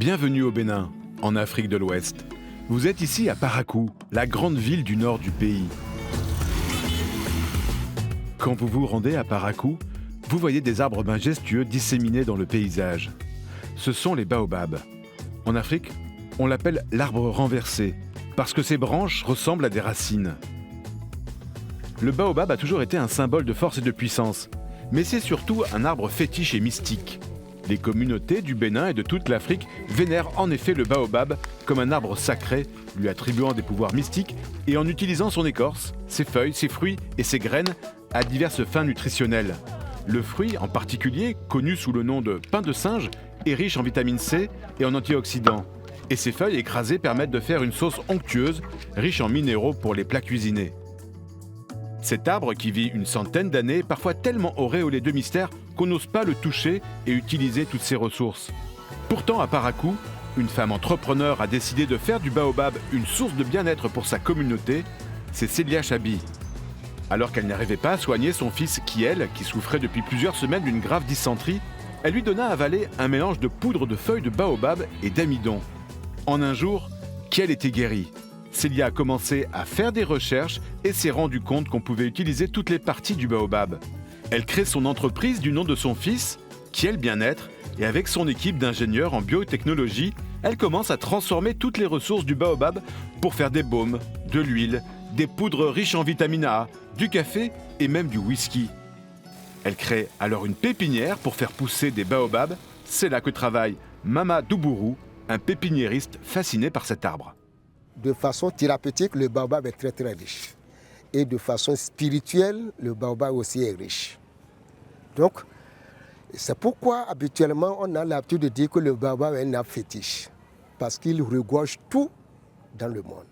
Bienvenue au Bénin, en Afrique de l'Ouest. Vous êtes ici à Parakou, la grande ville du nord du pays. Quand vous vous rendez à Parakou, vous voyez des arbres majestueux disséminés dans le paysage. Ce sont les baobabs. En Afrique, on l'appelle l'arbre renversé, parce que ses branches ressemblent à des racines. Le baobab a toujours été un symbole de force et de puissance, mais c'est surtout un arbre fétiche et mystique. Les communautés du Bénin et de toute l'Afrique vénèrent en effet le baobab comme un arbre sacré, lui attribuant des pouvoirs mystiques et en utilisant son écorce, ses feuilles, ses fruits et ses graines à diverses fins nutritionnelles. Le fruit en particulier, connu sous le nom de pain de singe, est riche en vitamine C et en antioxydants. Et ses feuilles écrasées permettent de faire une sauce onctueuse, riche en minéraux pour les plats cuisinés. Cet arbre qui vit une centaine d'années est parfois tellement auréolé de mystère qu'on n'ose pas le toucher et utiliser toutes ses ressources. Pourtant, à Parakou, une femme entrepreneur a décidé de faire du baobab une source de bien-être pour sa communauté, c'est Célia Chabi. Alors qu'elle n'arrivait pas à soigner son fils Kiel, qui souffrait depuis plusieurs semaines d'une grave dysenterie, elle lui donna à avaler un mélange de poudre de feuilles de baobab et d'amidon. En un jour, Kiel était guéri. Célia a commencé à faire des recherches et s'est rendu compte qu'on pouvait utiliser toutes les parties du baobab. Elle crée son entreprise du nom de son fils, Kiel Bien-être, et avec son équipe d'ingénieurs en biotechnologie, elle commence à transformer toutes les ressources du baobab pour faire des baumes, de l'huile, des poudres riches en vitamine A, du café et même du whisky. Elle crée alors une pépinière pour faire pousser des baobabs. C'est là que travaille Mama Doubourou, un pépiniériste fasciné par cet arbre. De façon thérapeutique, le baobab est très très riche. Et de façon spirituelle, le baobab aussi est riche. Donc, c'est pourquoi habituellement on a l'habitude de dire que le baobab est un arbre fétiche. Parce qu'il regorge tout dans le monde.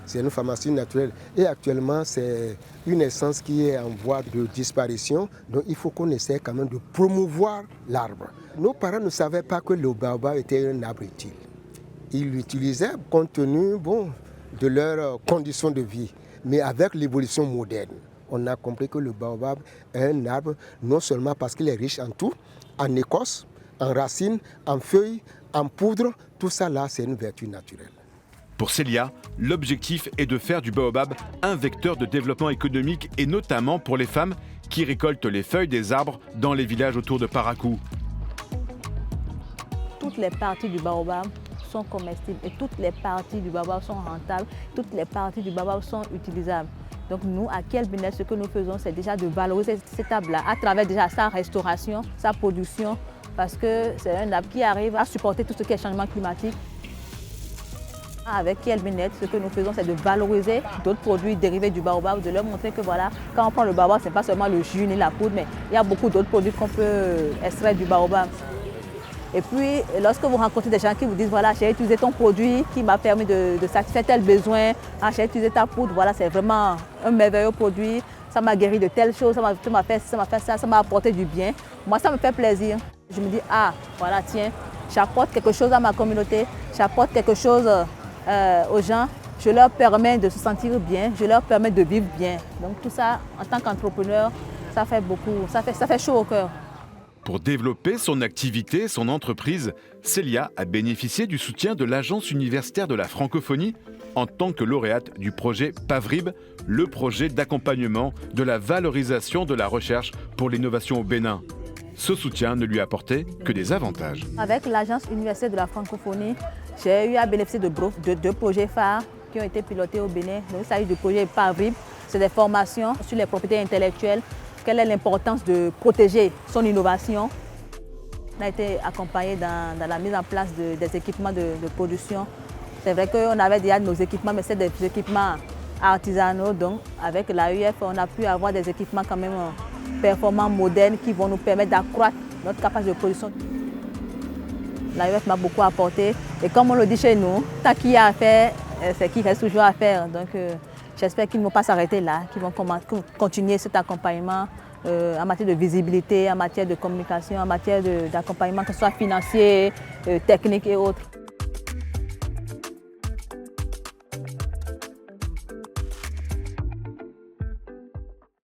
C'est une pharmacie naturelle. Et actuellement, c'est une essence qui est en voie de disparition. Donc il faut qu'on essaie quand même de promouvoir l'arbre. Nos parents ne savaient pas que le baobab était un arbre utile. Ils l'utilisaient compte tenu de leurs conditions de vie. Mais avec l'évolution moderne, on a compris que le baobab est un arbre non seulement parce qu'il est riche en tout, en écorce, en racines, en feuilles, en poudre. Tout ça là, c'est une vertu naturelle. Pour Célia, l'objectif est de faire du baobab un vecteur de développement économique et notamment pour les femmes qui récoltent les feuilles des arbres dans les villages autour de Parakou. Toutes les parties du baobab sont comestibles et toutes les parties du baobab sont rentables, toutes les parties du baobab sont utilisables. Donc nous, à Kiel Bien-être, ce que nous faisons, c'est déjà de valoriser cet arbre-là à travers déjà sa restauration, sa production, parce que c'est un arbre qui arrive à supporter tout ce qui est changement climatique. Avec Kiel Bien-être, ce que nous faisons, c'est de valoriser d'autres produits dérivés du baobab, de leur montrer que voilà, quand on prend le baobab, ce n'est pas seulement le jus ni la poudre, mais il y a beaucoup d'autres produits qu'on peut extraire du baobab. Et puis, lorsque vous rencontrez des gens qui vous disent, voilà, j'ai utilisé ton produit qui m'a permis de satisfaire tel besoin, j'ai utilisé ta poudre, voilà, c'est vraiment un merveilleux produit, ça m'a guéri de telle chose, ça m'a fait ça, ça m'a apporté du bien. Moi, ça me fait plaisir. Je me dis, voilà, tiens, j'apporte quelque chose à ma communauté, j'apporte quelque chose aux gens, je leur permets de se sentir bien, je leur permets de vivre bien. Donc tout ça, en tant qu'entrepreneur, ça fait beaucoup, ça fait chaud au cœur. Pour développer son activité, son entreprise, Célia a bénéficié du soutien de l'Agence universitaire de la francophonie en tant que lauréate du projet PAVRIB, le projet d'accompagnement de la valorisation de la recherche pour l'innovation au Bénin. Ce soutien ne lui apportait que des avantages. Avec l'Agence universitaire de la francophonie, j'ai eu à bénéficier de deux projets phares qui ont été pilotés au Bénin. Donc, il s'agit du projet PAVRIB, c'est des formations sur les propriétés intellectuelles. Quelle est l'importance de protéger son innovation? On a été accompagné dans la mise en place des équipements de production. C'est vrai qu'on avait déjà nos équipements, mais c'est des équipements artisanaux. Donc, avec l'AUF, on a pu avoir des équipements quand même performants, modernes, qui vont nous permettre d'accroître notre capacité de production. L'AUF m'a beaucoup apporté. Et comme on le dit chez nous, tant qu'il y a à faire, c'est qu'il reste toujours à faire. Donc, j'espère qu'ils ne vont pas s'arrêter là, qu'ils vont continuer cet accompagnement en matière de visibilité, en matière de communication, en matière d'accompagnement, que ce soit financier, technique et autres.